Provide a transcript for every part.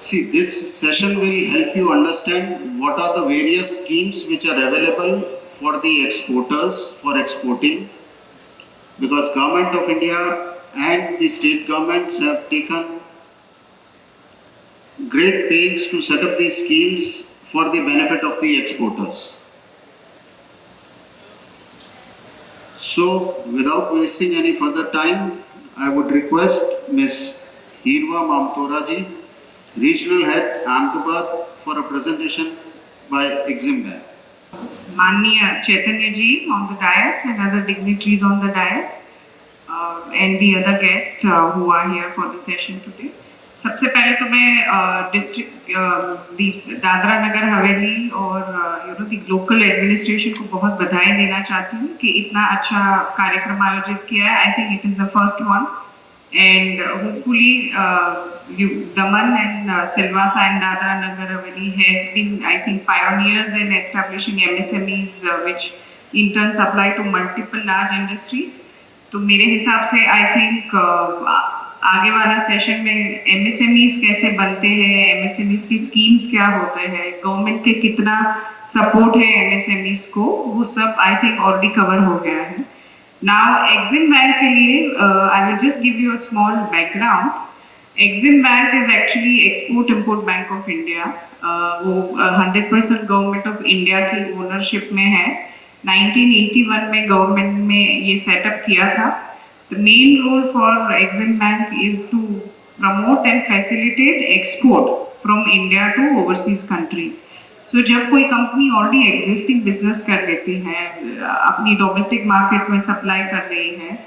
See, this session will help you understand what are the various schemes which are available for the exporters for exporting, because Government of India and the state governments have taken great pains to set up these schemes for the benefit of the exporters. So, without wasting any further time, I would request Ms. Hirwa Mamtora ji, Regional Head, Ahmedabad, for a presentation by Exim Bank. Manya Chaitanya ji on the dais and other dignitaries on the dais and the other guests who are here for the session today. सबसे पहले तो मैं district Dadra Nagar Haveli और the local administration को बहुत बधाई देना चाहती हूँ कि इतना अच्छा कार्यक्रम आयोजित किया है. I think it is the first one and hopefully Daman and Silvassa and Dadra Nagar Haveli has been, I think, pioneers in establishing MSMEs which in turn supply to multiple large industries. तो मेरे हिसाब से I think आगे वाला session में MSMEs कैसे बनते हैं, MSMEs की स्कीम्स क्या होते हैं, गवर्नमेंट के कितना सपोर्ट है MSMEs को, वो सब I think ऑलरेडी कवर हो गया है. Now, Exim Bank के लिए I will just give you a small background. Exim Bank is actually Export-Import Bank of India. वो 100% गवर्नमेंट ऑफ इंडिया की ओनरशिप में है. 1981 में गवर्नमेंट में ये सेटअप किया था. The main role for Exim Bank is to promote and facilitate export from India to overseas countries. So जब कोई कंपनी ऑलरेडी एग्जिस्टिंग बिजनेस कर लेती है, अपनी डोमेस्टिक मार्केट में सप्लाई कर रही है,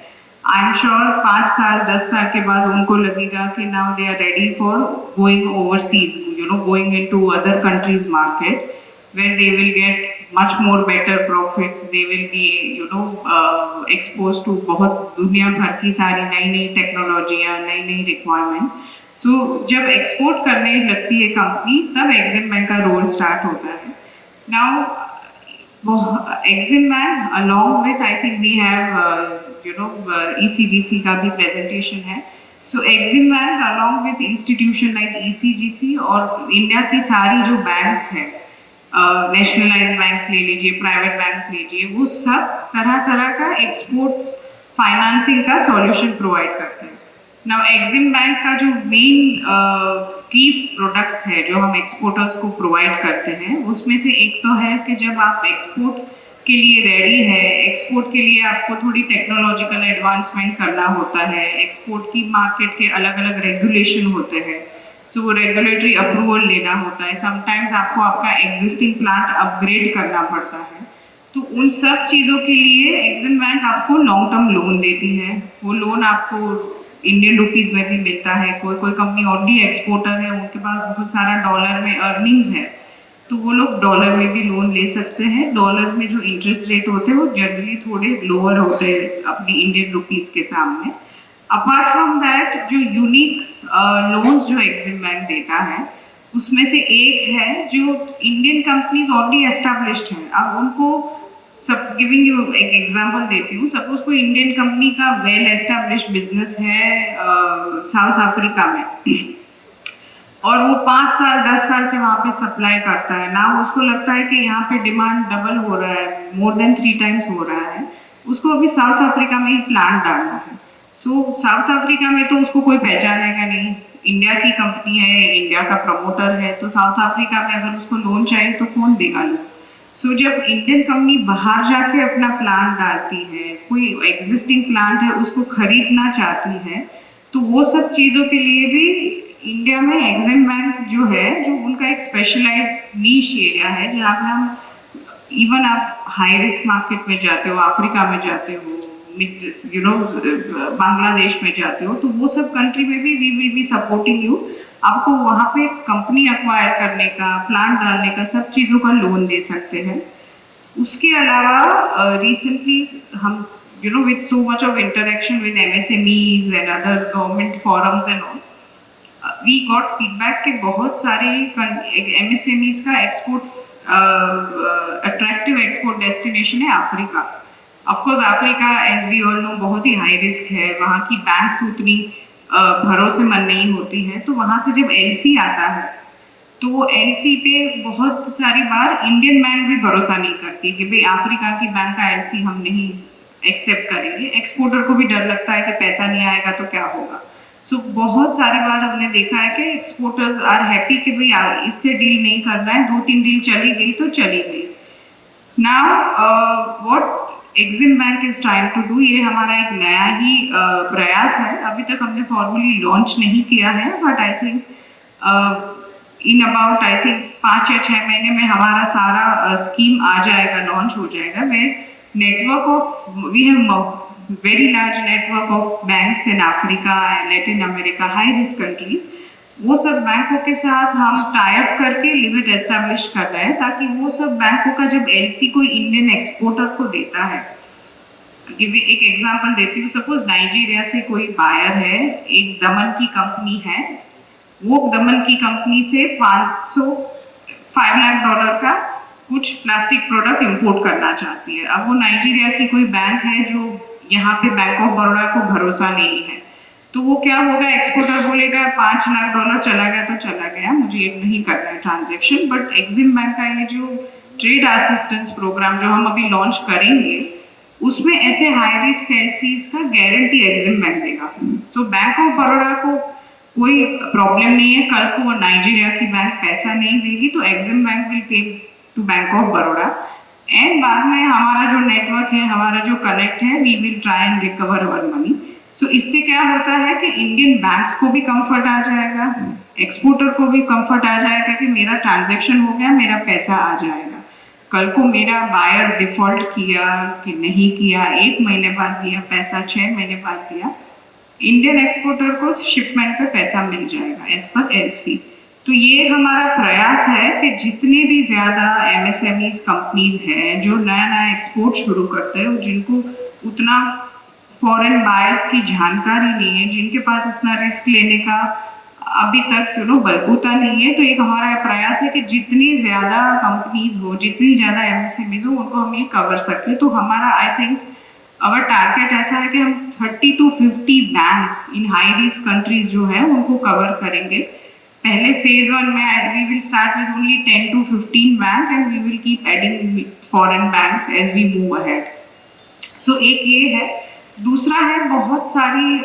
आई एम श्योर 5 साल 10 साल के बाद उनको लगेगा कि now they are ready for going overseas, going into other countries market where they will get much more better profits. They will be expose to बहुत दुनिया भर की सारी नई नई टेक्नोलॉजियाँ, नई नई रिक्वायरमेंट. सो जब एक्सपोर्ट करने लगती है कंपनी, तब एग्जिम बैंक का रोल स्टार्ट होता है. Now EXIM bank along with I think we have ECGC का भी प्रेजेंटेशन है. So EXIM bank along with institution like ECGC और इंडिया की सारी जो बैंक्स हैं, नेशनलाइज्ड बैंक्स ले लीजिए, प्राइवेट बैंक्स लीजिए, वो सब तरह तरह का एक्सपोर्ट फाइनेंसिंग का सॉल्यूशन प्रोवाइड करते हैं. नाउ एग्जिम बैंक का जो मेन की प्रोडक्ट्स है जो हम एक्सपोर्टर्स को प्रोवाइड करते हैं, उसमें से एक तो है कि जब आप एक्सपोर्ट के लिए रेडी है, एक्सपोर्ट के लिए आपको थोड़ी टेक्नोलॉजिकल एडवांसमेंट करना होता है, एक्सपोर्ट की मार्केट के अलग अलग रेगुलेशन होते हैं, सो वो रेगुलेटरी अप्रूवल लेना होता है. समटाइम्स आपको आपका एग्जिस्टिंग प्लांट अपग्रेड करना पड़ता है. तो उन सब चीज़ों के लिए एग्जिम बैंक आपको लॉन्ग टर्म लोन देती है. वो लोन आपको इंडियन रुपीज़ में भी मिलता है. कोई कंपनी ऑलरेडी एक्सपोर्टर है, उनके पास बहुत सारा डॉलर में अर्निंग्स है, तो वो लोग डॉलर में भी लोन ले सकते हैं. डॉलर में जो इंटरेस्ट रेट होते हैं वो जनरली थोड़े लोअर होते हैं अपनी इंडियन रुपीज़ के सामने. अपार्ट फ्रॉम दैट, जो यूनिक लोन्स जो एग्जिम बैंक देता है, उसमें से एक है जो इंडियन कंपनीज ऑलरेडी एस्टेब्लिश्ड हैं. अब उनको सब गिविंग यू एक एग्जांपल देती हूँ. सपोज कोई इंडियन कंपनी का वेल एस्टेब्लिश्ड बिजनेस है साउथ अफ्रीका में और वो 5 साल 10 साल से वहाँ पे सप्लाई करता है ना. उसको लगता है कि यहाँ पे डिमांड डबल हो रहा है, मोर देन 3 टाइम्स हो रहा है. उसको अभी साउथ अफ्रीका में ही प्लांट डालना है. सो साउथ अफ्रीका में तो उसको कोई पहचानेगा नहीं. इंडिया की कंपनी है, इंडिया का प्रमोटर है, तो साउथ अफ्रीका में अगर उसको लोन चाहिए तो कौन देगा लोन. सो जब इंडियन कंपनी बाहर जाके अपना प्लांट डालती है, कोई एग्जिस्टिंग प्लांट है उसको खरीदना चाहती है, तो वो सब चीज़ों के लिए भी इंडिया में एग्जिम बैंक जो है, जो उनका एक स्पेशलाइज नीश एरिया है, जहाँ पे हम इवन आप हाई रिस्क मार्केट में जाते हो, अफ्रीका में जाते हो, बांग्लादेश में जाते हो, तो वो सब कंट्री में भी we will be supporting you. आपको वहाँ पे कंपनी एक्वायर करने का, प्लांट डालने का, सब चीज़ों का लोन दे सकते हैं. उसके अलावा रिसेंटली हम with so much of interaction with MSMEs and other government forums and all, we got feedback कि बहुत सारे MSMEs का attractive export destination है Africa. Of course Africa as we all know बहुत ही हाई रिस्क है. वहाँ की बैंक्स उतनी भरोसेमंद नहीं होती है। तो वहाँ से जब एलसी आता है तो एलसी पे बहुत सारी बार इंडियन बैंक भी भरोसा नहीं करती कि भाई अफ्रीका की बैंक का एलसी हम नहीं एक्सेप्ट करेंगे। एक्सपोर्टर को भी डर लगता है कि पैसा नहीं आएगा तो क्या होगा। सो बहुत सारी बार हमने देखा है कि एक्सपोर्टर्स आर हैप्पी कि भाई इससे डील नहीं करना है, 2-3 डील चली गई तो चली गई। Now what Exim Bank is trying to do, ये हमारा एक नया ही प्रयास है। अभी तक हमने फॉर्मली लॉन्च नहीं किया है, but I think in about I think 5 या 6 महीने में हमारा सारा स्कीम आ जाएगा, लॉन्च हो जाएगा। We network of we have very large network of banks in Africa, Latin America, high risk countries. वो सब बैंकों के साथ हम टाई अप करके लिमिट एस्टेब्लिश कर रहे हैं ताकि वो सब बैंकों का जब एलसी कोई इंडियन एक्सपोर्टर को देता है, एक एग्जांपल देती हूँ, सपोज नाइजीरिया से कोई बायर है, एक दमन की कंपनी है, वो दमन की कंपनी से 5 लाख डॉलर का कुछ प्लास्टिक प्रोडक्ट इंपोर्ट करना चाहती है। अब वो नाइजीरिया की कोई बैंक है जो यहाँ पे बैंक ऑफ बड़ौदा को भरोसा नहीं है, तो वो क्या होगा, एक्सपोर्टर बोलेगा 5 लाख डॉलर चला गया तो चला गया, मुझे ये नहीं करना है ट्रांजेक्शन। बट एग्जिम बैंक का ये जो ट्रेड असिस्टेंस प्रोग्राम जो हम अभी लॉन्च करेंगे, उसमें ऐसे हाई रिस्क एलसीज का गारंटी एग्जिम बैंक देगा। सो बैंक ऑफ बड़ौदा को कोई प्रॉब्लम नहीं है, कल को नाइजीरिया की बैंक पैसा नहीं देगी तो Exim Bank will pay to Bank of Baroda, and बाद में हमारा जो नेटवर्क है, हमारा जो कनेक्ट है, we will try and recover our money. So इससे क्या होता है कि इंडियन बैंक्स को भी कंफर्ट आ जाएगा, एक्सपोर्टर को भी कंफर्ट आ जाएगा कि मेरा ट्रांजैक्शन हो गया, मेरा पैसा आ जाएगा। कल को मेरा बायर डिफॉल्ट किया कि नहीं किया, 1 महीने बाद दिया पैसा, 6 महीने बाद दिया, इंडियन एक्सपोर्टर को शिपमेंट पे पैसा मिल जाएगा एज पर एलसी। तो ये हमारा प्रयास है कि जितने भी ज़्यादा एमएसएमईज कंपनीज हैं जो नया नया एक्सपोर्ट शुरू करते हैं, जिनको उतना फॉरेन बायर्स की जानकारी नहीं है, जिनके पास इतना रिस्क लेने का अभी तक बलबूता नहीं है, तो एक हमारा प्रयास है कि जितनी ज़्यादा कंपनीज हो, जितनी ज़्यादा एमएसएमईज हो, उनको हम ये कवर सकें। तो हमारा आई थिंक अवर टारगेट ऐसा है कि हम 30 to 50 banks in high risk countries जो है उनको कवर करेंगे। पहले फेज 1 में we will start with only 10 to 15 bank and we will keep adding foreign banks as we move ahead. So एक ये है। दूसरा है, बहुत सारी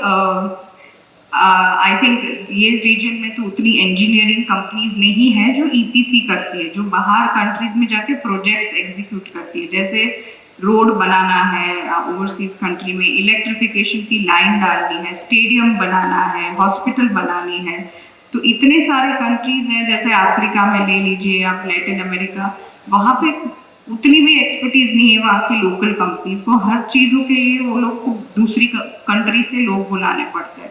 आई थिंक ये रीजन में तो उतनी इंजीनियरिंग कंपनीज नहीं है जो ईपीसी करती है, जो बाहर कंट्रीज में जाके प्रोजेक्ट्स एग्जीक्यूट करती है। जैसे रोड बनाना है ओवरसीज कंट्री में, इलेक्ट्रिफिकेशन की लाइन डालनी है, स्टेडियम बनाना है, हॉस्पिटल बनानी है, तो इतने सारे कंट्रीज हैं। जैसे अफ्रीका में ले लीजिए आप, लैटिन अमेरिका, वहाँ पे उतनी भी एक्सपर्टीज नहीं है वहाँ की लोकल कंपनीज को। हर चीज़ों के लिए वो लोग को दूसरी कंट्री से लोग बुलाने पड़ते हैं।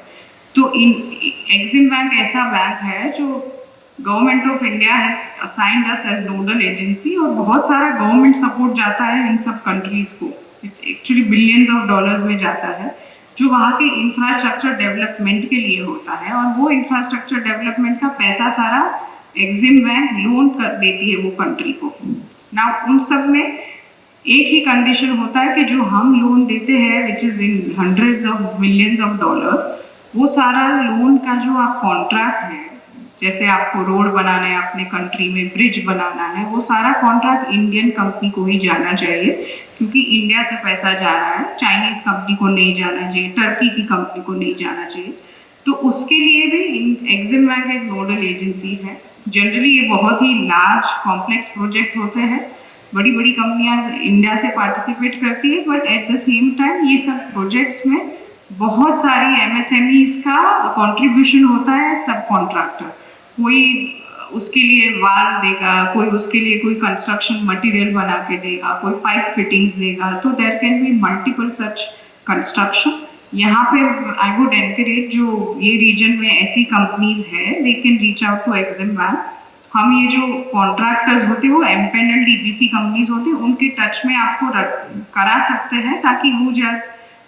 तो एग्जिम बैंक ऐसा बैंक है जो government of India has assigned us as nodal agency, और बहुत सारा गवर्नमेंट सपोर्ट जाता है इन सब कंट्रीज को, एक्चुअली बिलियंस ऑफ डॉलर्स में जाता है, जो वहाँ के इंफ्रास्ट्रक्चर डेवलपमेंट के लिए होता है। और वो इंफ्रास्ट्रक्चर डेवलपमेंट का पैसा सारा एग्जिम बैंक लोन कर देती है वो कंट्री को। ना उन सब में एक ही कंडीशन होता है कि जो हम लोन देते हैं which is in hundreds of millions of dollar, वो सारा लोन का जो आप कॉन्ट्रैक्ट है, जैसे आपको रोड बनाना है अपने कंट्री में, ब्रिज बनाना है, वो सारा कॉन्ट्रैक्ट इंडियन कंपनी को ही जाना चाहिए, क्योंकि इंडिया से पैसा जा रहा है, चाइनीज कंपनी को नहीं जाना चाहिए, टर्की की कंपनी को नहीं जाना चाहिए। तो उसके लिए भी एग्जिम बैंक एक नोडल एजेंसी है। जनरली ये बहुत ही लार्ज कॉम्प्लेक्स प्रोजेक्ट होते हैं, बड़ी बड़ी कंपनियां इंडिया से पार्टिसिपेट करती है, but at the same time ये सब प्रोजेक्ट्स में बहुत सारी एमएसएमईज का कंट्रीब्यूशन होता है। सब कॉन्ट्रैक्टर, कोई उसके लिए वाल देगा, कोई उसके लिए कोई कंस्ट्रक्शन मटेरियल बना के देगा, कोई पाइप फिटिंग्स देगा, तो there can be multiple such construction. यहाँ पे आई वुड एनकरेज जो ये रीजन में ऐसी कंपनीज है, they can reach out to Exim Bank. हम ये जो कॉन्ट्रैक्टर्स होते हैं वो एमपेनल्ड ईपीसी कंपनीज होती है, उनके टच में आपको करा सकते हैं, ताकि वो जब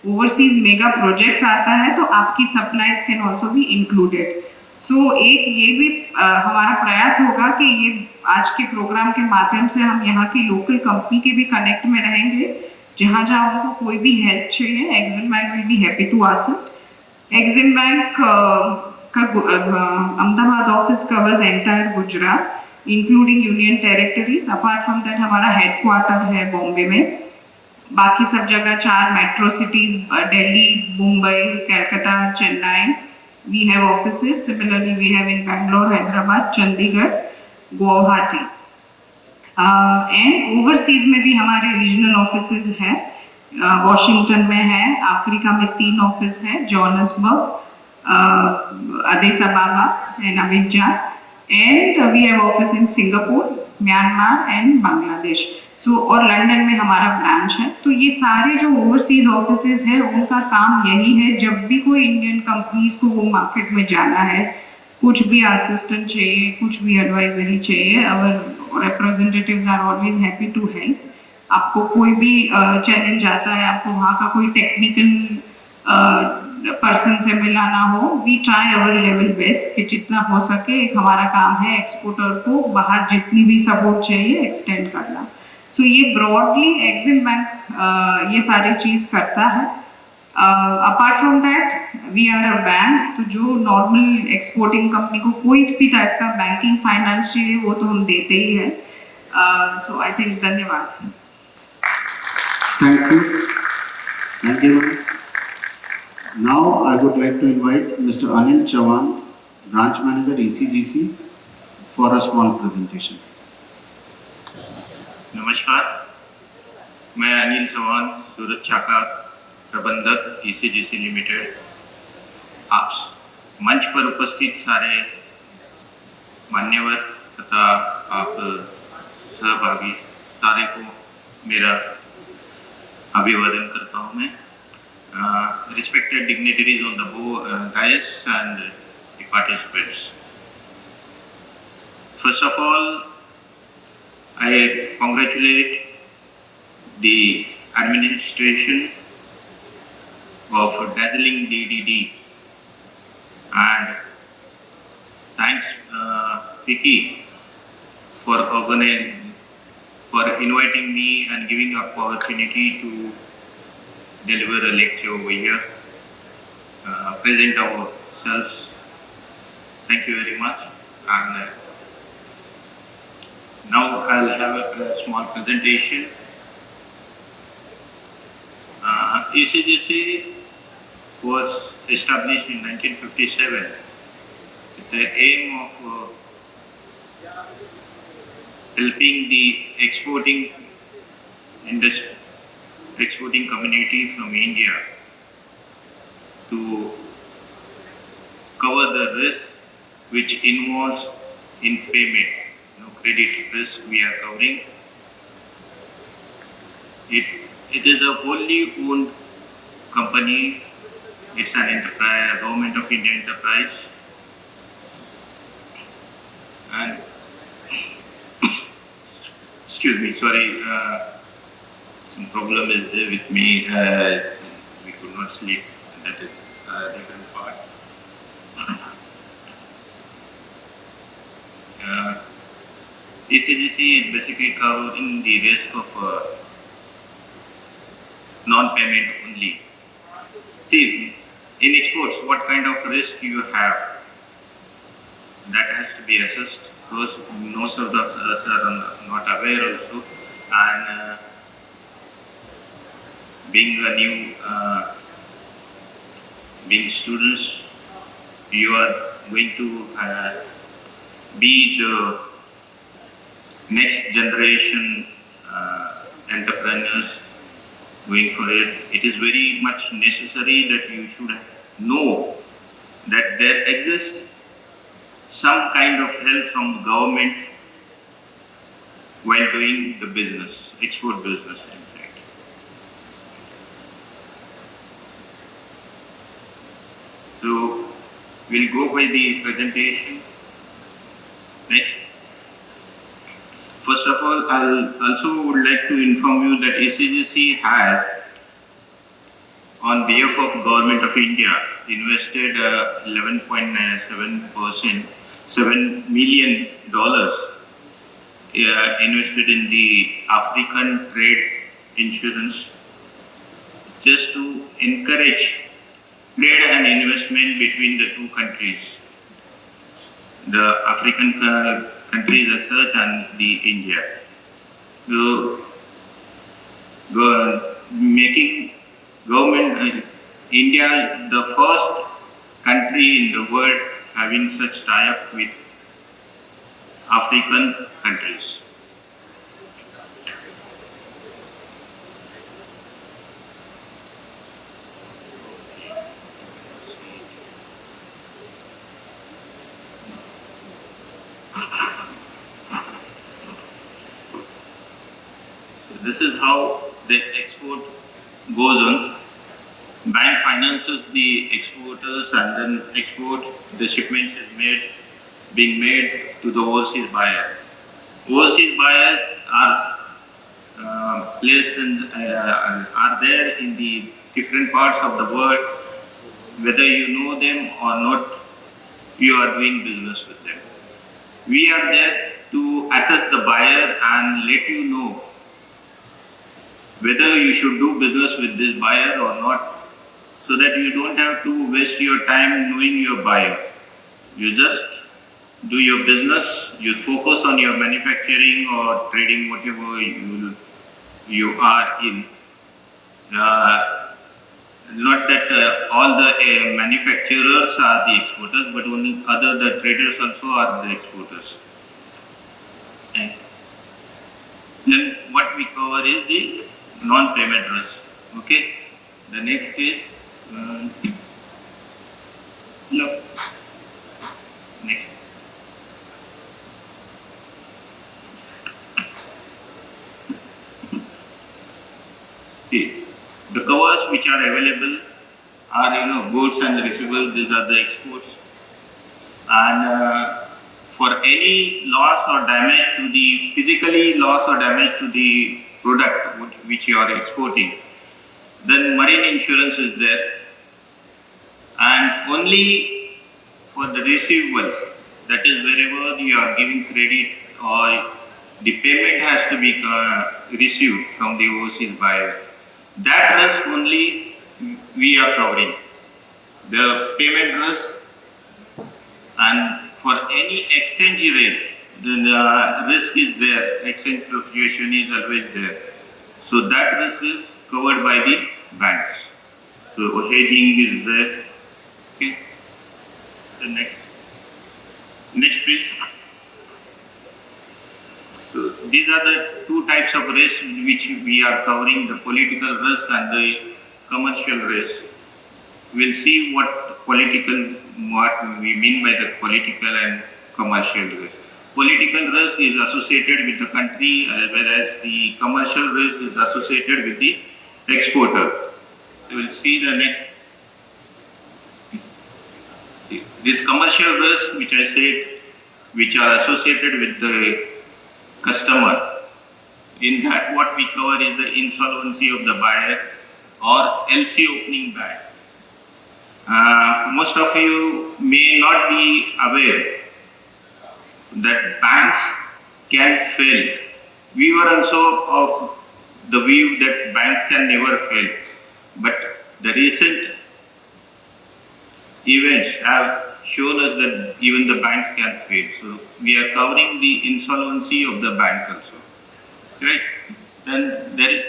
ओवरसीज मेगा प्रोजेक्ट्स आता है तो आपकी supplies can also be included. So एक ये भी हमारा प्रयास होगा कि ये आज के प्रोग्राम के माध्यम से हम यहाँ की लोकल कंपनी के भी कनेक्ट में रहेंगे, जहाँ जहाँ उनको कोई भी हेल्प चाहिए Exim Bank will be happy to assist. Exim Bank का Ahmedabad office covers entire Gujarat including union territories. Apart from that हमारा हेडक्वार्टर है बॉम्बे में. बाकी सब जगह 4 metro cities Delhi, Mumbai, Calcutta, Chennai. We have offices. Similarly, we have in Bangalore, Hyderabad, Chandigarh, Guwahati. And overseas में भी हमारे रीजनल ऑफिसेज हैं. वॉशिंगटन में है, अफ्रीका में 3 ऑफिस है, Johannesburg, Addis Ababa and Abidjan, and we have office in Singapore, Myanmar and Bangladesh. So और London में हमारा ब्रांच है. तो ये सारे जो ओवरसीज ऑफिसेज है उनका काम यही है, जब भी कोई इंडियन कंपनीज को वो मार्केट में जाना है, कुछ भी असिस्टेंट चाहिए, कुछ भी एडवाइजरी चाहिए, our representatives are always happy to help. आपको कोई भी चैलेंज आता है, आपको वहाँ का कोई टेक्निकल पर्सन से मिलाना हो, we try our level best कि जितना हो सके. एक हमारा काम है एक्सपोर्टर को बाहर जितनी भी सपोर्ट चाहिए एक्सटेंड करना. सो ये ब्रॉडली एक्सिम बैंक ये सारी चीज़ करता है. Apart from that we are a bank. तो जो नॉर्मल एक्सपोर्टिंग कंपनी को कोई भी टाइप का बैंकिंग फाइनेंस चाहिए वो तो हम देते ही हैं. सो आई थिंक धन्यवाद. Thank you. Thank you, ma'am. Now I would like to invite Mr. Anil Chavan, Branch Manager ECGC, for a small presentation. नमस्कार, मैं अनिल चौहान, सूरत शाखा प्रबंधक ECGC लिमिटेड. आप मंच पर उपस्थित सारे मान्यवर तथा आप सहभागी सारे को मेरा अभिवादन करता हूँ मैं. Respected dignitaries on the dais and the participants. First of all, I congratulate the administration of dazzling DDD and thanks Vicky for inviting me and giving opportunity to deliver a lecture over here, present ourselves. Thank you very much. And now I'll have a small presentation. ECGC was established in 1957 with the aim of helping the exporting community from India to cover the risk which involves in payment. Credit risk we are covering. It is a wholly owned company. It's an enterprise, a government of India enterprise. And excuse me, sorry, some problem is there with me. We could not sleep. That is a different part. ECGC is basically covering the risk of non-payment only. See, in exports, what kind of risk you have, that has to be assessed. Because most of us are not aware also, and being a new, being students, you are going to be the next generation entrepreneurs going for it. It is very much necessary that you should know that there exists some kind of help from the government while doing the business, export business in fact. So we'll go by the presentation. Next. First of all, I'll also would like to inform you that ECGC has, on behalf of Government of India, invested 11.7%, $7 million invested in the African trade insurance, just to encourage trade and investment between the two countries, the African countries as such and the India. So, making government India the first country in the world having such tie-up with African countries. This is how the export goes on. Bank finances the exporters and then export, the shipments is being made to the overseas buyer. Overseas buyers are placed in, are there in the different parts of the world. Whether you know them or not, you are doing business with them. We are there to assess the buyer and let you know whether you should do business with this buyer or not, so that you don't have to waste your time knowing your buyer. You just do your business, you focus on your manufacturing or trading, whatever you are in. Not that all the manufacturers are the exporters, but only the traders also are the exporters. And then what we cover is the non-payment risk. Okay. The next is look. Next. See, the covers which are available are goods and receivables. These are the exports, and for any loss or damage to the physically loss or damage to the product which you are exporting, then marine insurance is there, and only for the receivables, that is wherever you are giving credit or the payment has to be received from the overseas buyer. That risk only we are covering. The payment risk, and for any exchange rate, the risk is there. Exchange fluctuation is always there. So that risk is covered by the banks. So hedging is there. Okay. The next please. So these are the two types of risk which we are covering: the political risk and the commercial risk. We'll see what we mean by the political and commercial risk. Political risk is associated with the country, whereas the commercial risk is associated with the exporter. You will see the next. This commercial risk, which I said, which are associated with the customer. In that, what we cover is the insolvency of the buyer or LC opening bank. Most of you may not be aware that banks can fail. We were also of the view that bank can never fail, but the recent events have shown us that even the banks can fail. So we are covering the insolvency of the bank also. Right? Then there is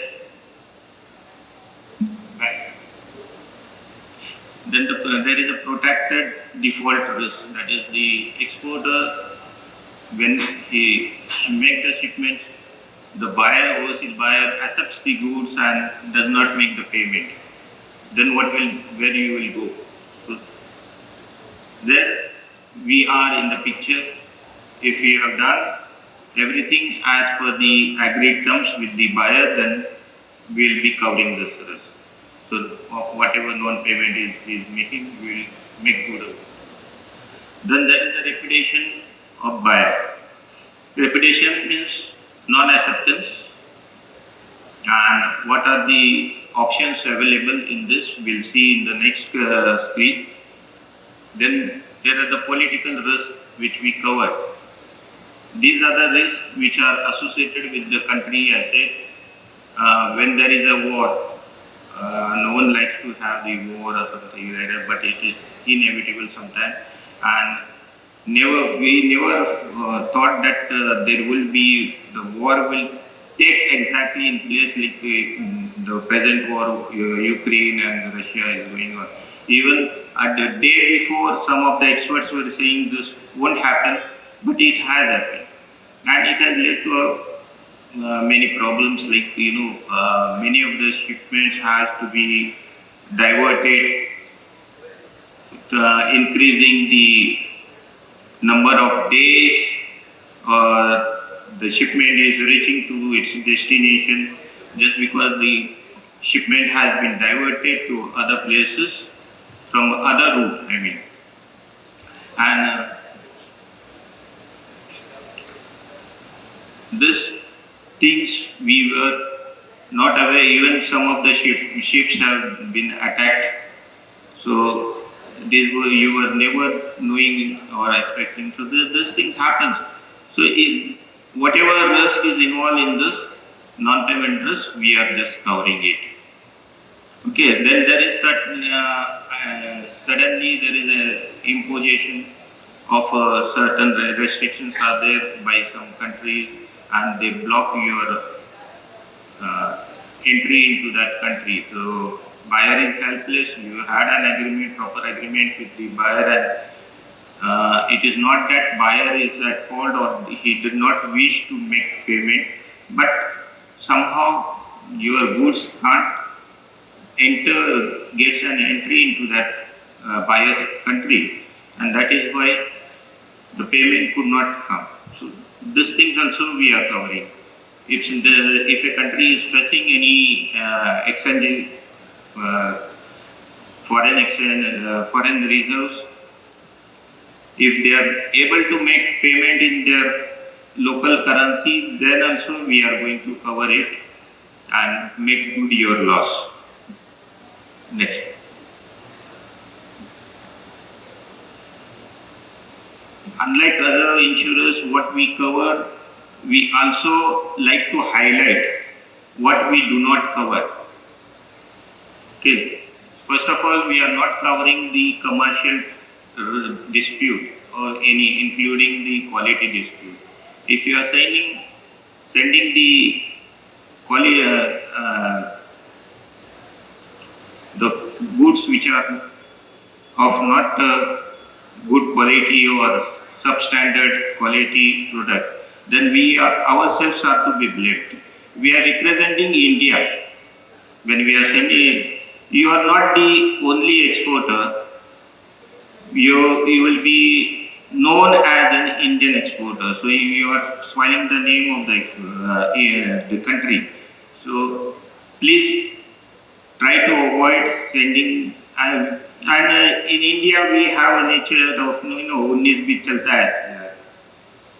bank. Then there is a protected default risk. That is the exporter, when he makes the shipments, the buyer, overseas buyer, accepts the goods and does not make the payment. Then where you will go? So there we are in the picture. If you have done everything as per the agreed terms with the buyer, then we will be covering this risk. So whatever non-payment is making, we will make good of it. Then there is the reputation of buyer. Reputation means non-acceptance, and what are the options available in this, we'll see in the next screen. Then there are the political risks which we cover. These are the risks which are associated with the country. I said, when there is a war, no one likes to have the war or something like that, but it is inevitable sometimes. And we never thought that there will be, the war will take exactly in place like the present war Ukraine and Russia is going on. Even at the day before, some of the experts were saying this won't happen, but it has happened. And it has led to many problems, like, many of the shipments has to be diverted, increasing the number of days the shipment is reaching to its destination, just because the shipment has been diverted to other places from other route, I mean. And this things we were not aware, even some of the ships have been attacked. So you were never knowing or expecting. So this things happens. So whatever risk is involved in this non-payment risk, we are just covering it. Okay, then there is suddenly there is a imposition of certain restrictions are there by some countries, and they block your entry into that country. So buyer is helpless. You had an agreement, proper agreement with the buyer, and it is not that buyer is at fault or he did not wish to make payment, but somehow your goods can't gets an entry into that buyer's country, and that is why the payment could not come. So these things also we are covering. If a country is facing any exchange, foreign reserves, if they are able to make payment in their local currency, then also we are going to cover it and make good your loss. Next. Unlike other insurers, what we cover, we also like to highlight what we do not cover. Okay. First of all, we are not covering the commercial dispute or any, including the quality dispute. If you are sending the quality, the goods which are of not good quality or substandard quality product, then we ourselves are to be blamed. We are representing India. When we are sending, you are not the only exporter. You will be known as an Indian exporter. So you are spoiling the name of the country. So please try to avoid sending. And in India we have a nature of 19-20 चलता है,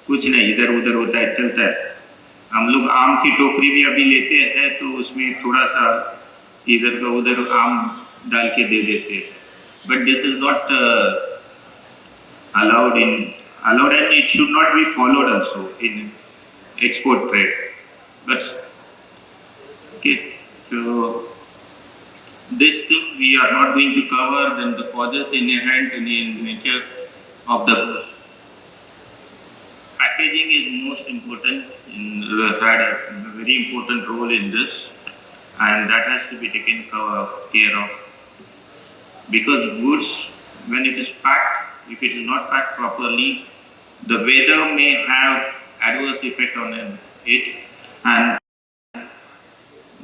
कुछ नहीं इधर उधर होता है, चलता है. हम लोग आम की टोकरी भी अभी लेते हैं तो उसमें थोड़ा सा इधर का उधर आम डाल के दे देते हैं. But this is not allowed and it should not be followed also in export trade. But okay, so this thing we are not going to cover. Then the causes inherent in the nature of the packaging is most important, had a very important role in this, and that has to be taken care of, because goods, when it is packed, if it is not packed properly, the weather may have adverse effect on it, and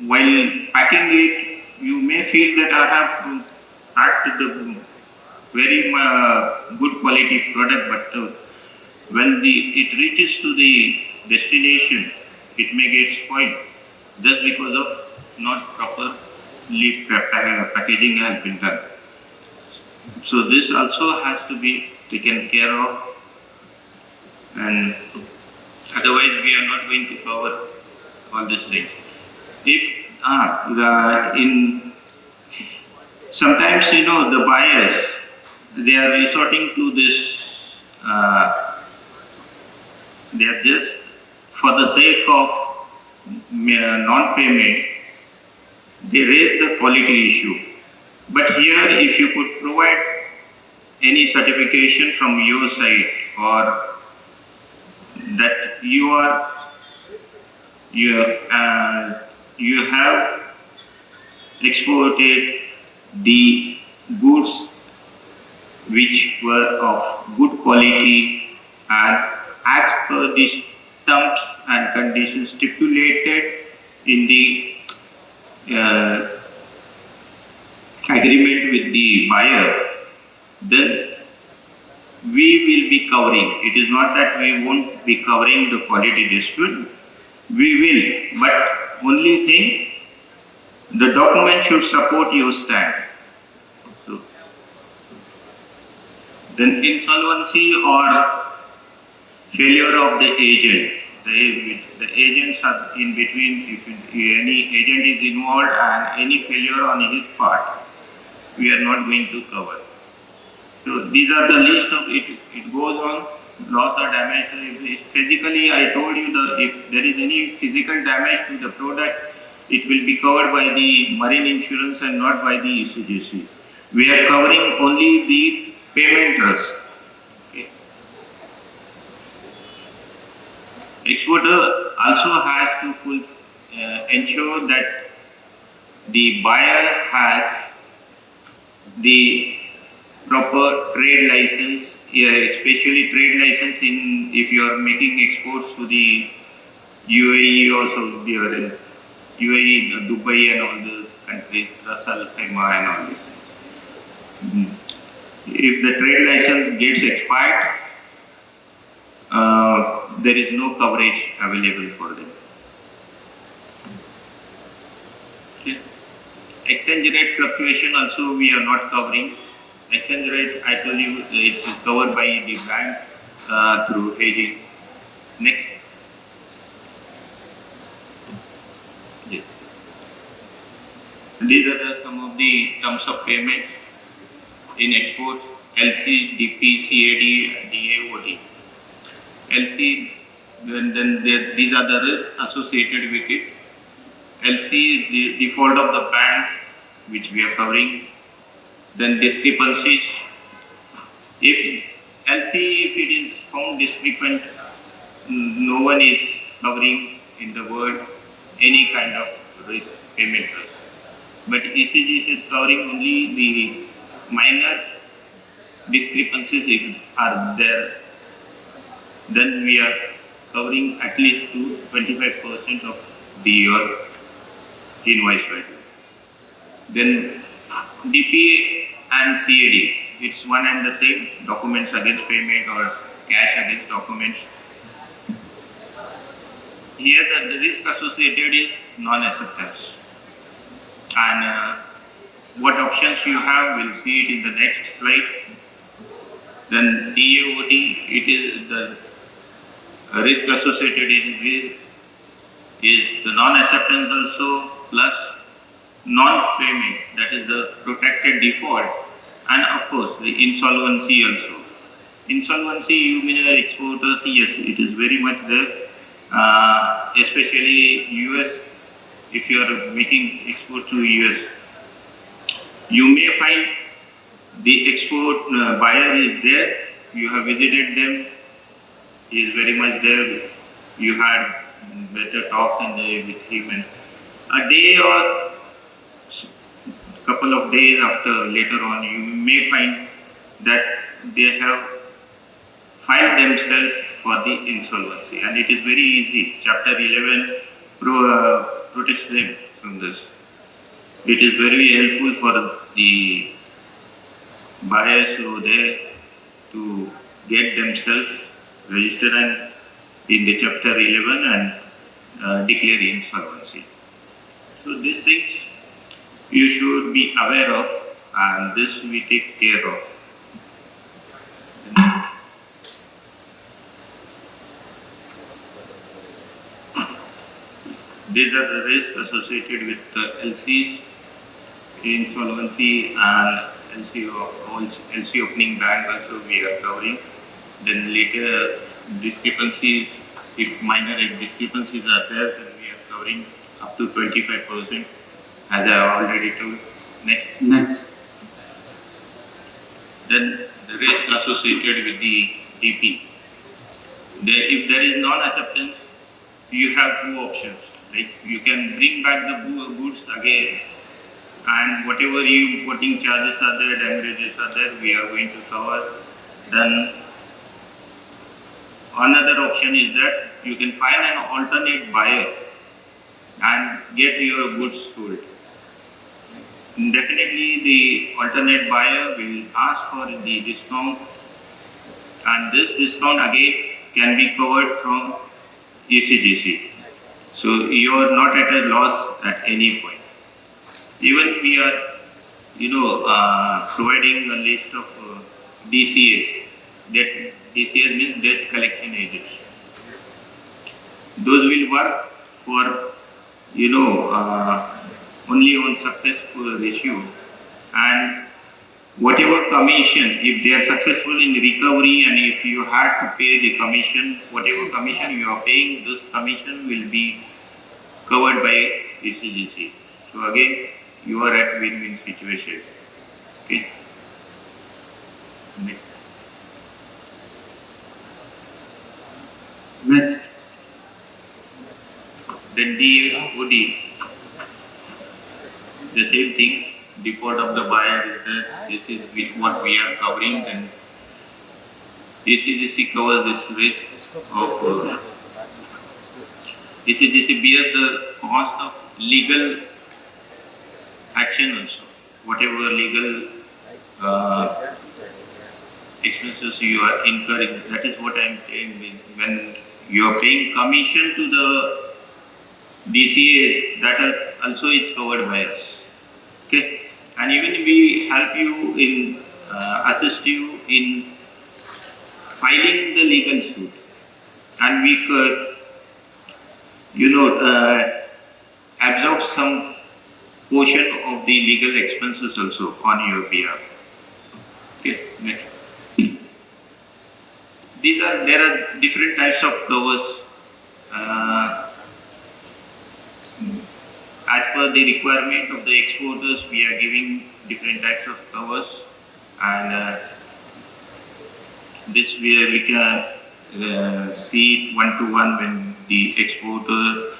while packing it, you may feel that I have packed the very good quality product, but when it reaches to the destination, it may get spoiled just because of not properly packaging has been done. So this also has to be taken care of, and otherwise we are not going to cover all these things. If sometimes the buyers, they are resorting to this, they are just for the sake of non-payment, they raise the quality issue. But here, if you could provide any certification from your side, or that you have exported the goods which were of good quality and as per the terms and conditions stipulated in the uh, agreement with the buyer, then we will be covering. It is not that we won't be covering the quality dispute. We will, but only thing, the document should support your stand. So, then insolvency or failure of the agent. The agents are in between. If any agent is involved and any failure on his part, we are not going to cover. So these are the list of it. It goes on loss or damage. If physically, I told you if there is any physical damage to the product, it will be covered by the marine insurance and not by the ECGC. We are covering only the payment trust. Okay. Exporter also has to ensure that the buyer has the proper trade license, especially trade license if you are making exports to the UAE or Saudi Arabia, UAE, Dubai and all those countries, Russell, Khema and all these things. If the trade license gets expired, there is no coverage available for them. Okay. Exchange rate fluctuation also we are not covering. Exchange rate, I told you, it's covered by the bank through hedging. Next. Yes. These are some of the terms of payment in exports: LC, DP, CAD, DAOD. LC, these are the risks associated with it. LC is the default of the bank, which we are covering. Then discrepancies. If it is found discrepant, no one is covering in the world any kind of risk, payment risk. But ECGC is covering only the minor discrepancies if are there. Then we are covering at least to 25% of your invoice value. Then DP and CAD, it's one and the same, documents against payment or cash against documents. Here the risk associated is non-acceptance. And what options you have, we'll see it in the next slide. Then DAOD, it is the risk associated with is the non-acceptance also plus non-payment, that is the protected default, and of course the insolvency also. Insolvency, you mean exporters, yes, it is very much there, especially US. If you are making export to US, you may find the export buyer is there, you have visited them, he is very much there, you had better talks with him, and a day or couple of days after, later on, you may find that they have filed themselves for the insolvency, and it is very easy. Chapter 11 protects them from this. It is very helpful for the buyers who are there to get themselves registered and in the chapter 11 and declare insolvency. So these things you should be aware of, and this we take care of. These are the risks associated with LCs, insolvency, and LC opening bank also we are covering. Then later discrepancies, if minor discrepancies are there, then we are covering up to 25%. as I already told. Next. Next. Then the risk associated with the DP. If there is non-acceptance, you have two options. Like you can bring back the goods again, and whatever you importing charges are there, damages are there, we are going to cover. Then another option is that you can find an alternate buyer and get your goods sold. Definitely the alternate buyer will ask for the discount, and this discount again can be covered from ECGC. So you are not at a loss at any point. Even we are, providing a list of DCAs. That DCAs means debt collection agents. Those will work for, only on successful issue, and whatever commission, if they are successful in recovery and if you had to pay the commission, whatever commission you are paying, this commission will be covered by ECGC. So again, you are at win-win situation. Okay. Next. Then DOD, the same thing. Default of the buyer is that this is what we are covering, and ECGC covers this risk of ECGC bears the cost of legal action also. Whatever legal expenses you are incurring, that is what I am saying. When you are paying commission to the DCAs, that also is covered by us. Okay. And even we help you in, assist you in filing the legal suit. And we absorb some portion of the legal expenses also on your behalf. Okay, next. There are different types of covers. As per the requirement of the exporters, we are giving different types of covers, and this we can see it one-to-one when the exporter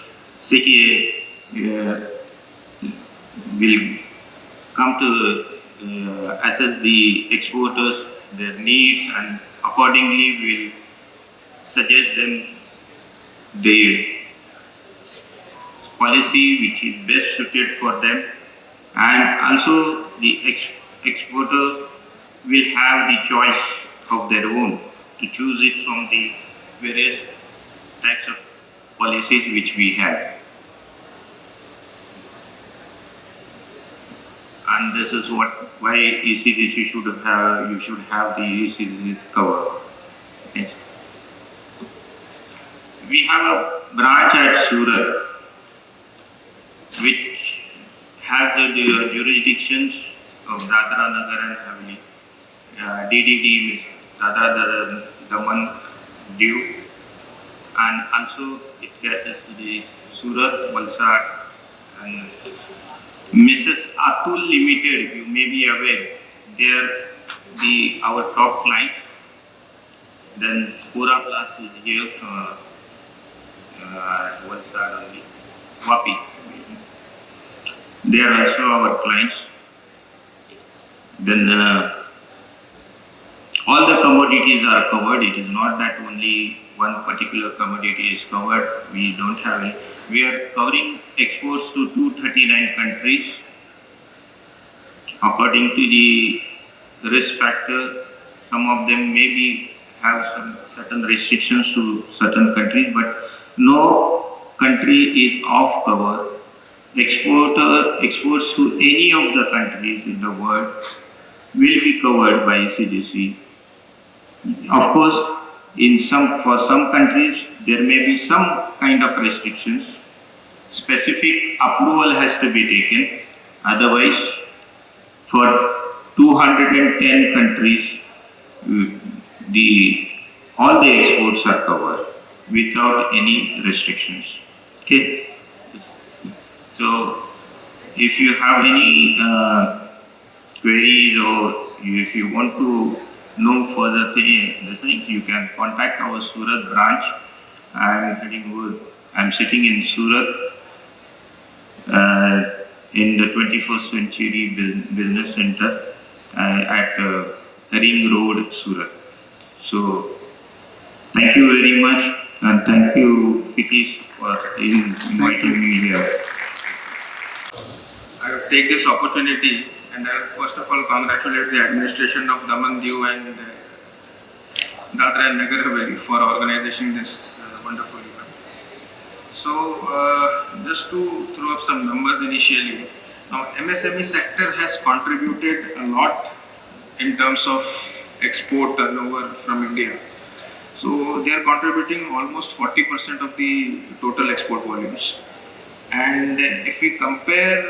will come to assess the exporters, their needs, and accordingly will suggest them the policy which is best suited for them, and also the exporter will have the choice of their own to choose it from the various types of policies which we have. And this is why ECGC should have, you should have the ECGC cover. Yes. We have a branch at Surat which have the jurisdictions of Dadra, Nagar and Haveli. DDD means Dadra, Daman, Diu, and also it gets to the Surat, Valsad, and Mrs. Atul Limited, you may be aware, they are our top client. Then Pura Plus is here from Valsad only, Vapi. They are also our clients. Then all the commodities are covered. It is not that only one particular commodity is covered. We don't have any. We are covering exports to 239 countries. According to the risk factor, some of them maybe have some certain restrictions to certain countries, but no country is off cover. Exports to any of the countries in the world will be covered by ECGC. Of course, for some countries there may be some kind of restrictions. Specific approval has to be taken. Otherwise, for 210 countries, all the exports are covered without any restrictions. Okay. So If you have any queries or if you want to know further things, you can contact our Surat branch. I'm sitting in Surat in the 21st Century Business Center at Ring Road, Surat. So thank you very much, and thank you, Fitish, for inviting me here. I would take this opportunity and I will first of all congratulate the administration of Daman, Diu and Dadra and Nagar Haveli for organizing this wonderful event. So just to throw up some numbers initially, now MSME sector has contributed a lot in terms of export turnover from India. So they are contributing almost 40% of the total export volumes. And if we compare,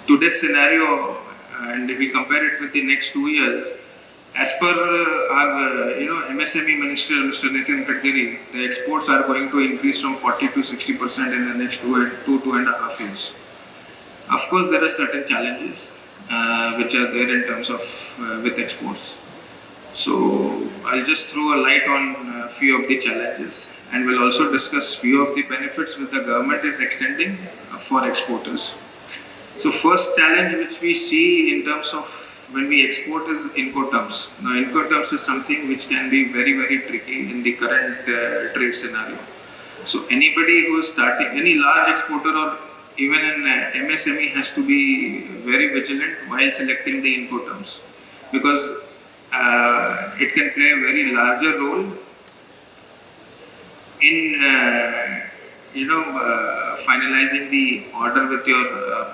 today's scenario, and if we compare it with the next 2 years, as per our, MSME Minister, Mr. Nitin Gadkari, the exports are going to increase from 40 to 60% in the next 2.5 years. Of course, there are certain challenges which are there in terms of with exports. So I'll just throw a light on a few of the challenges, and we'll also discuss few of the benefits which the government is extending for exporters. So first challenge which we see in terms of when we export is Incoterms. Now Incoterms is something which can be very, very tricky in the current trade scenario. So anybody who is starting, any large exporter or even an MSME has to be very vigilant while selecting the Incoterms, because it can play a very larger role in finalizing the order with your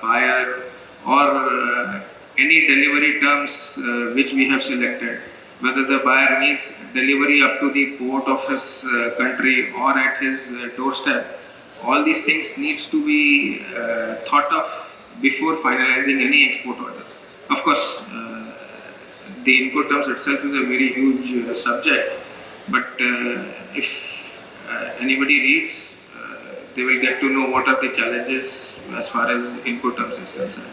buyer or any delivery terms which we have selected, whether the buyer needs delivery up to the port of his country or at his doorstep. All these things needs to be thought of before finalizing any export order. Of course, the Incoterms itself is a very huge subject, but if anybody reads, they will get to know what are the challenges as far as Incoterms is concerned.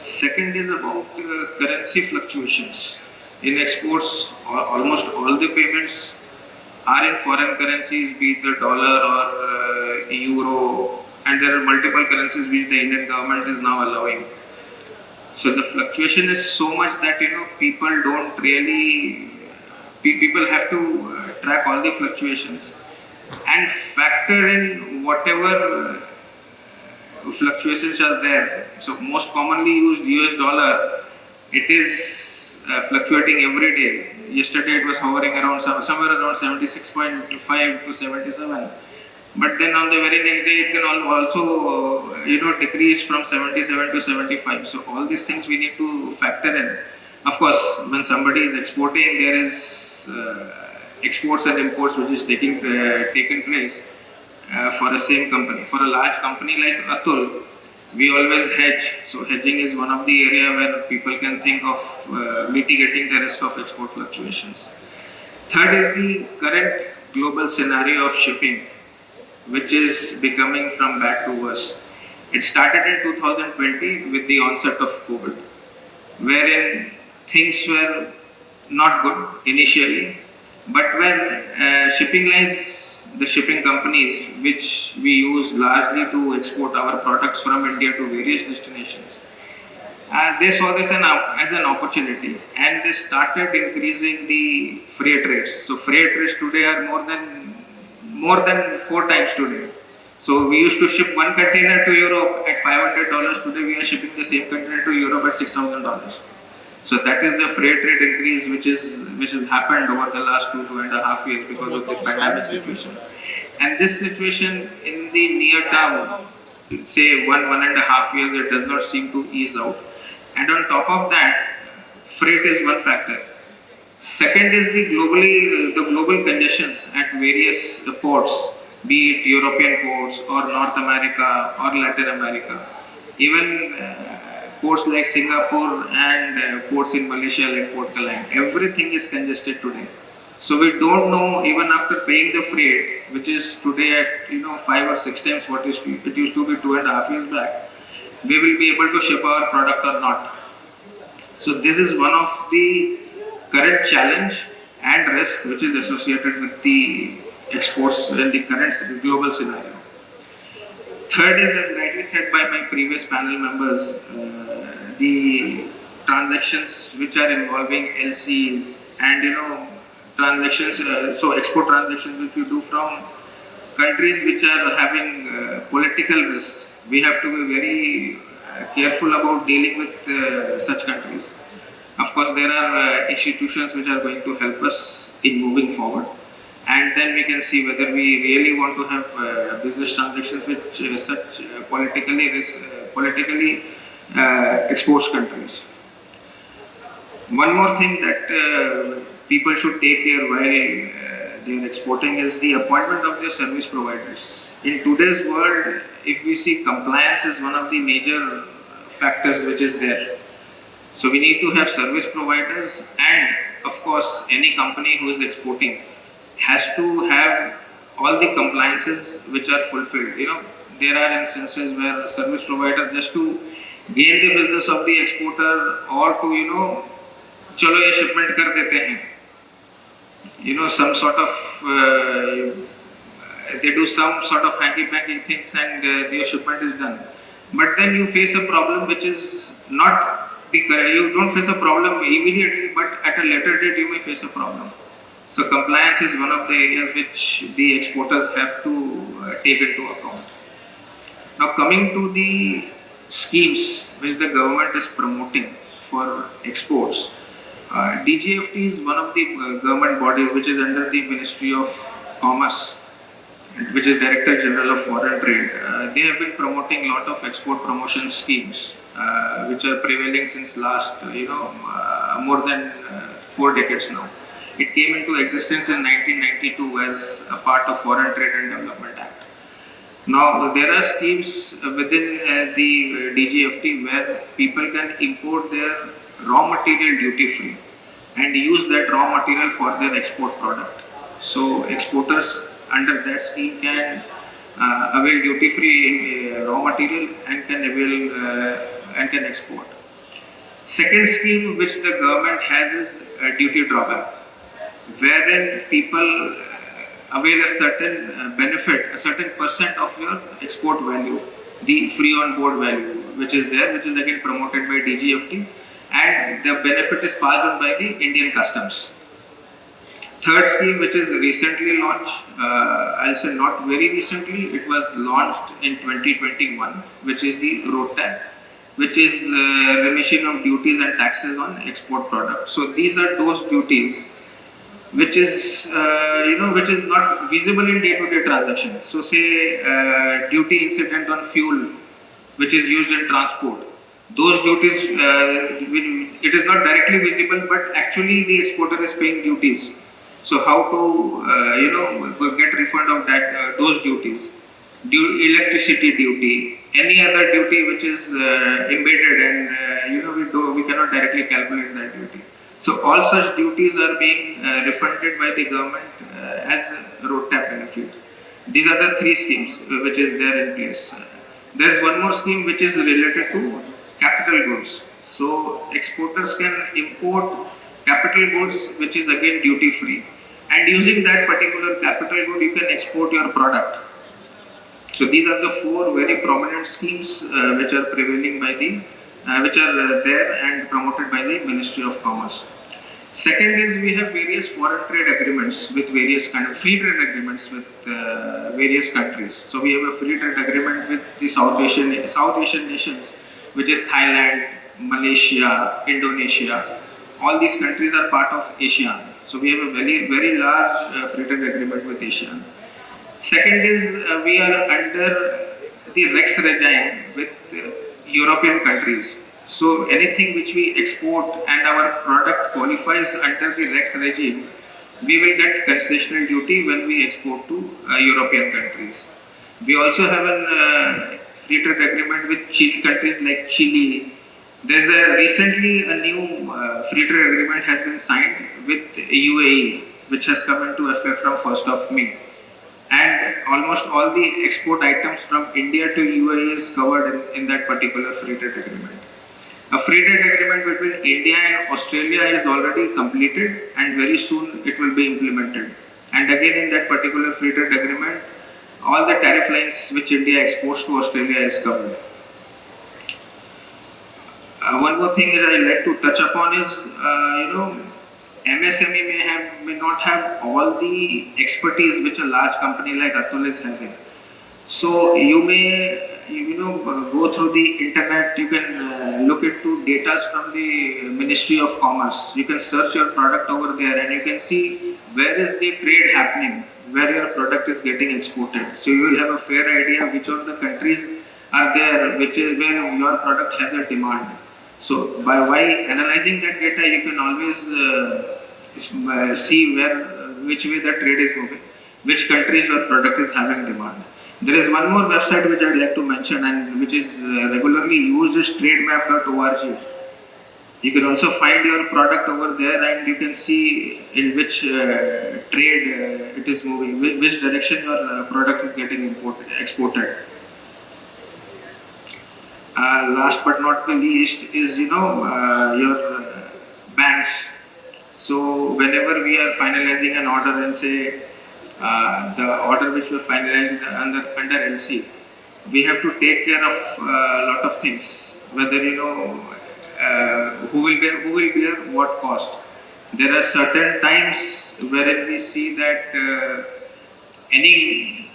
Second is about currency fluctuations. In exports, almost all the payments are in foreign currencies, be it the dollar or euro, and there are multiple currencies which the Indian government is now allowing. So the fluctuation is so much that people don't really, people have to track all the fluctuations and factor in whatever fluctuations are there. So most commonly used US dollar, it is fluctuating every day. Yesterday it was hovering around somewhere around 76.5 to 77. But then on the very next day it can also decrease from 77 to 75. So all these things we need to factor in. Of course, when somebody is exporting, there is exports and imports which is taken place for a same company. For a large company like Atul, we always hedge. So hedging is one of the area where people can think of mitigating the risk of export fluctuations. Third is the current global scenario of shipping, which is becoming from bad to worse. It started in 2020 with the onset of COVID, wherein things were not good initially, but when shipping lines, the shipping companies which we use largely to export our products from India to various destinations, they saw this as an opportunity, and they started increasing the freight rates. So freight rates today are more than 4 times today. So we used to ship one container to Europe at $500. Today we are shipping the same container to Europe at $6,000. So that is the freight rate increase which has happened over the last 2.5 years because of the pandemic situation. And this situation in the near term, say 1.5 years, it does not seem to ease out. And on top of that, freight is one factor. Second is the global congestions at various ports, be it European ports or North America or Latin America. Even ports like Singapore and ports in Malaysia like Port Klang, everything is congested today. So we don't know, even after paying the freight, which is today at 5 or 6 times what it used to be 2.5 years back, we will be able to ship our product or not. So this is one of the current challenge and risk which is associated with the exports in the current global scenario. Third is, as rightly said by my previous panel members, the transactions which are involving LCs and transactions, so export transactions which we do from countries which are having political risk. We have to be very careful about dealing with such countries. Of course, there are institutions which are going to help us in moving forward, and then we can see whether we really want to have business transactions with such politically exposed countries. One more thing that people should take care while they are exporting is the appointment of their service providers. In today's world, if we see, compliance is one of the major factors which is there. So we need to have service providers, and of course any company who is exporting has to have all the compliances which are fulfilled. There are instances where service provider, just to gain the business of the exporter or to चलो ये shipment कर देते हैं, some sort of they do some sort of hanky-panky things and your shipment is done. But then you face a problem which is not you don't face a problem immediately, but at a later date you may face a problem. So compliance is one of the areas which the exporters have to take into account. Now coming to the schemes which the government is promoting for exports, DGFT is one of the government bodies which is under the Ministry of Commerce, which is Director General of Foreign Trade. They have been promoting a lot of export promotion schemes which are prevailing since last more than 4 decades now. It came into existence in 1992 as a part of Foreign Trade and Development Act. Now there are schemes within the DGFT where people can import their raw material duty free and use that raw material for their export product. So exporters under that scheme can avail duty free raw material and can avail and can export. Second scheme which the government has is duty drawback, wherein people avail a certain benefit, a certain percent of your export value, the free on board value which is there, which is again promoted by DGFT, and the benefit is passed on by the Indian Customs. Third scheme which is recently launched, I'll say not very recently, it was launched in 2021, which is the road tax, which is remission of duties and taxes on export products. So these are those duties which is which is not visible in day-to-day transactions. So say duty incident on fuel which is used in transport. Those duties, it is not directly visible, but actually the exporter is paying duties. So how to get refund of that those duties? Electricity duty, any other duty which is embedded, and we cannot directly calculate that duty. So all such duties are being refunded by the government as road tax benefit. These are the 3 schemes which is there in place. There is one more scheme which is related to capital goods. So exporters can import capital goods which is again duty free, and using that particular capital good you can export your product. So these are the 4 very prominent schemes which are prevailing by the which are there and promoted by the Ministry of Commerce. Second is, we have various foreign trade agreements with various kind of free trade agreements with various countries. So we have a free trade agreement with the South Asian nations, which is Thailand, Malaysia, Indonesia. All these countries are part of ASEAN. So we have a very large free trade agreement with ASEAN. Second is, we are under the REX regime with European countries. So anything which we export and our product qualifies under the REX regime, we will get concessional duty when we export to European countries. We also have a free trade agreement with countries like Chile. There's recently a new free trade agreement has been signed with UAE, which has come into effect from 1st of May. And almost all the export items from India to UAE is covered in that particular free trade agreement. A free trade agreement between India and Australia is already completed and very soon it will be implemented. And again in that particular free trade agreement, all the tariff lines which India exports to Australia is covered. One more thing that I like to touch upon is, MSME may not have all the expertise which a large company like Atul is having. So you may go through the internet. You can look into data from the Ministry of Commerce. You can search your product over there, and you can see where is the trade happening, where your product is getting exported. So you will have a fair idea which of the countries are there, which is where your product has a demand. So by analyzing that data, you can always see which way the trade is moving, which countries your product is having demand. There is one more website which I would like to mention and which is regularly used is trademap.org. You can also find your product over there and you can see in which trade it is moving, which direction your product is getting exported. Last but not the least is your banks. So whenever we are finalizing an order and say the order which we are finalizing under LC, we have to take care of a lot of things. Whether who will bear what cost. There are certain times wherein we see that any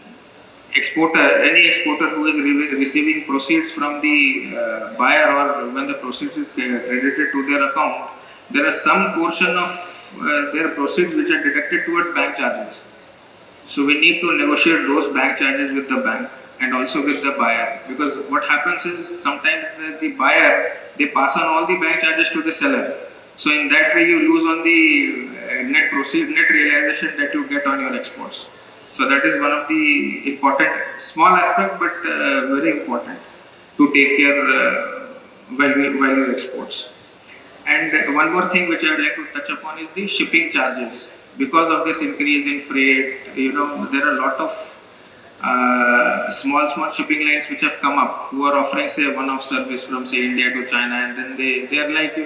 exporter who is receiving proceeds from the buyer or when the proceeds is credited to their account, there are some portion of their proceeds which are deducted towards bank charges. So we need to negotiate those bank charges with the bank and also with the buyer, because what happens is sometimes the buyer, they pass on all the bank charges to the seller. So in that way you lose on the net realization that you get on your exports. So that is one of the important, small aspect but very important to take care while you exports. And one more thing which I would like to touch upon is the shipping charges. Because of this increase in freight, there are a lot of small shipping lines which have come up who are offering say one-off service from say India to China, and then they are like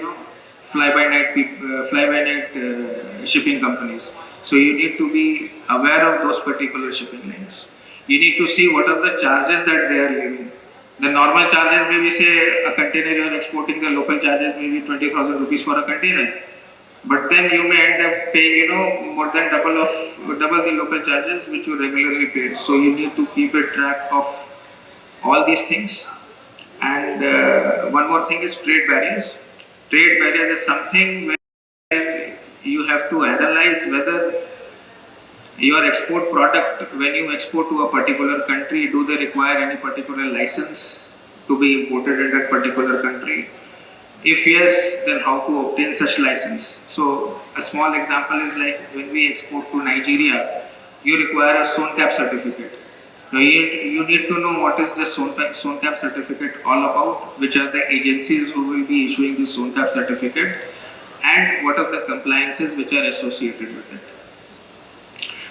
fly-by-night shipping companies. So you need to be aware of those particular shipping lines. You need to see what are the charges that they are leaving. The normal charges may be say a container you are exporting, the local charges may be 20,000 rupees for a container. But then you may end up paying more than double the local charges which you regularly pay. So you need to keep a track of all these things. And one more thing is trade barriers. Trade barriers is something where you have to analyze whether your export product, when you export to a particular country, do they require any particular license to be imported in that particular country? If yes, then how to obtain such license? So a small example is like when we export to Nigeria, you require a SONCAP certificate. Now you need to know what is the SONCAP certificate all about, which are the agencies who will be issuing the SONCAP certificate, and what are the compliances which are associated with it.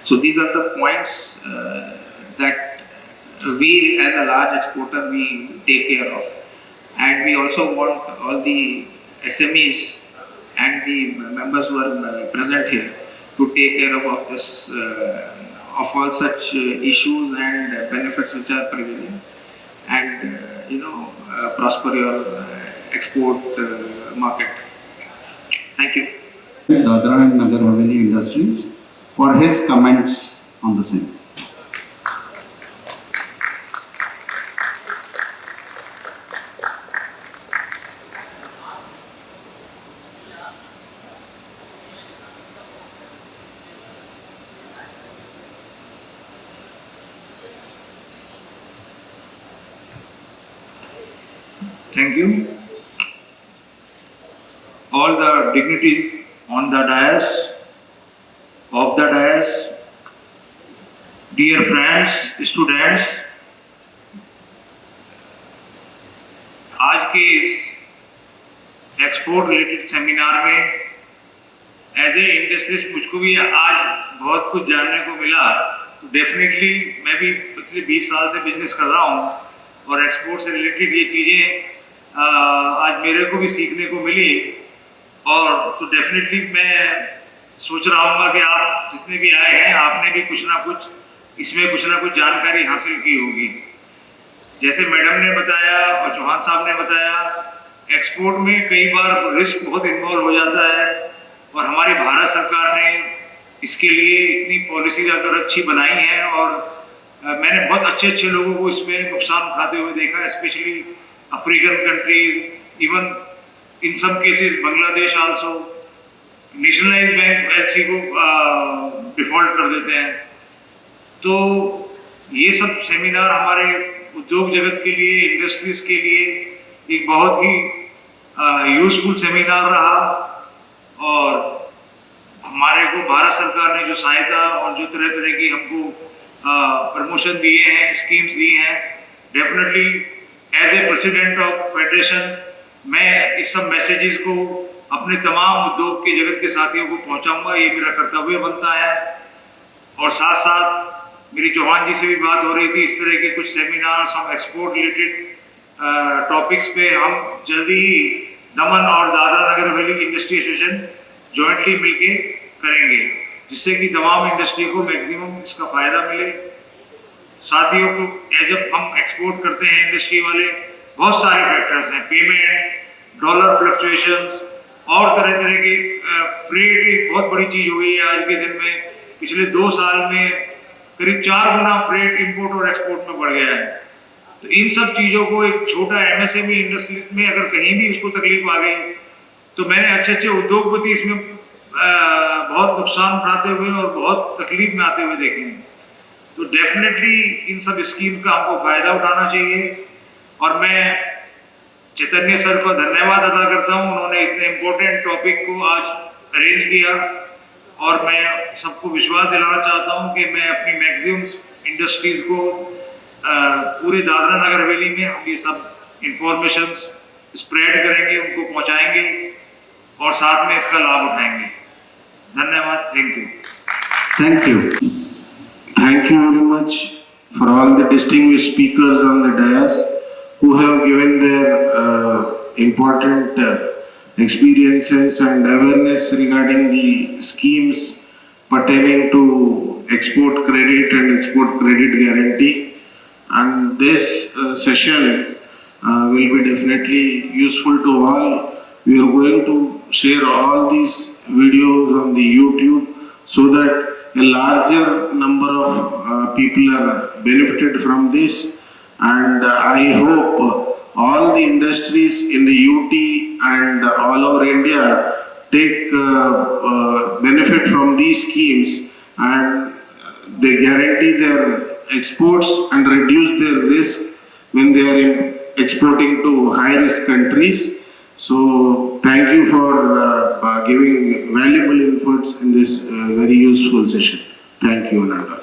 So these are the points that we as a large exporter we take care of. And we also want all the SMEs and the members who are present here to take care of this, of all such issues and benefits which are prevailing, and prosper your export market. Thank you. Dadra and Nagar Haveli Industries for his comments on the same. Thank you. All the dignitaries on the dais, of the dais, dear friends, students, आज के इस export related seminar में as a industrialist मुझको भी आज बहुत कुछ जानने को मिला। डेफिनेटली मैं भी पिछले 20 साल से बिजनेस कर रहा हूँ और एक्सपोर्ट से रिलेटेड ये चीज़ें आज मेरे को भी सीखने को मिली। और तो डेफिनेटली मैं सोच रहा हूँ कि आप जितने भी आए हैं आपने भी कुछ ना कुछ जानकारी हासिल की होगी। जैसे मैडम ने बताया और चौहान साहब ने बताया, एक्सपोर्ट में कई बार रिस्क बहुत इन्वॉल्व हो जाता है और हमारी भारत सरकार ने इसके लिए इतनी पॉलिसीज अगर अच्छी बनाई हैं और मैंने बहुत अच्छे लोगों को इसमें नुकसान उठाते हुए देखा, specially African countries, even in some cases Bangladesh also nationalise bank LC को डिफॉल्ट कर देते हैं। तो ये सब सेमिनार हमारे उद्योग जगत के लिए, इंडस्ट्रीज के लिए एक बहुत ही यूजफुल सेमिनार रहा। और हमारे को भारत सरकार ने जो सहायता और जो तरह तरह की हमको प्रमोशन दिए हैं, स्कीम्स दिए हैं, definitely as a president of federation मैं इस सब मैसेजेस को अपने तमाम उद्योग के जगत के साथियों को पहुंचाऊंगा, ये मेरा कर्तव्य बनता है। और साथ साथ मेरी चौहान जी से भी बात हो रही थी, इस तरह के कुछ सेमिनार्स हम एक्सपोर्ट रिलेटेड टॉपिक्स पे हम जल्दी ही दमन और Dadra Nagar Haveli industry association jointly मिलके करेंगे, जिससे कि तमाम इंडस्ट्री को मैक्सिमम इसका फायदा मिले। साथियों को जब हम एक्सपोर्ट करते हैं इंडस्ट्री वाले, बहुत सारे फैक्टर्स हैं, पेमेंट, डॉलर फ्लक्चुएशंस और तरह तरह की फ्रेट एक बहुत बड़ी चीज हो गई है आज के दिन में। पिछले 2 साल में करीब 4 गुना फ्रेट इंपोर्ट और एक्सपोर्ट में बढ़ गया है। तो इन सब चीजों को एक छोटा एमएसएमई इंडस्ट्री में अगर कहीं भी उसको तकलीफ आ गई तो मैंने अच्छे उद्योगपति इसमें बहुत नुकसान उठाते हुए और बहुत तकलीफ में आते हुए देखे हैं। तो डेफिनेटली इन सब स्कीम का हमको फायदा उठाना चाहिए। और मैं चैतन्य सर को धन्यवाद अदा करता हूं, उन्होंने इतने इम्पोर्टेंट टॉपिक को आज अरेंज किया। और मैं सबको विश्वास दिलाना चाहता हूं कि मैं अपनी मैक्सिमम इंडस्ट्रीज को पूरे दादरा नगर हवेली में हम ये सब इंफॉर्मेशंस स्प्रेड करेंगे, उनको पहुंचाएंगे और साथ में इसका लाभ उठाएंगे। धन्यवाद। Thank you. Thank you. Thank you very much for all the distinguished speakers on the dais who have given their important experiences and awareness regarding the schemes pertaining to export credit and export credit guarantee. And this session will be definitely useful to all. We are going to share all these videos on the YouTube so that a larger number of people are benefited from this. And I hope all the industries in the UT and all over India take benefit from these schemes, and they guarantee their exports and reduce their risk when they are exporting to high risk countries. So thank you for giving valuable inputs in this very useful session. Thank you, Nanda.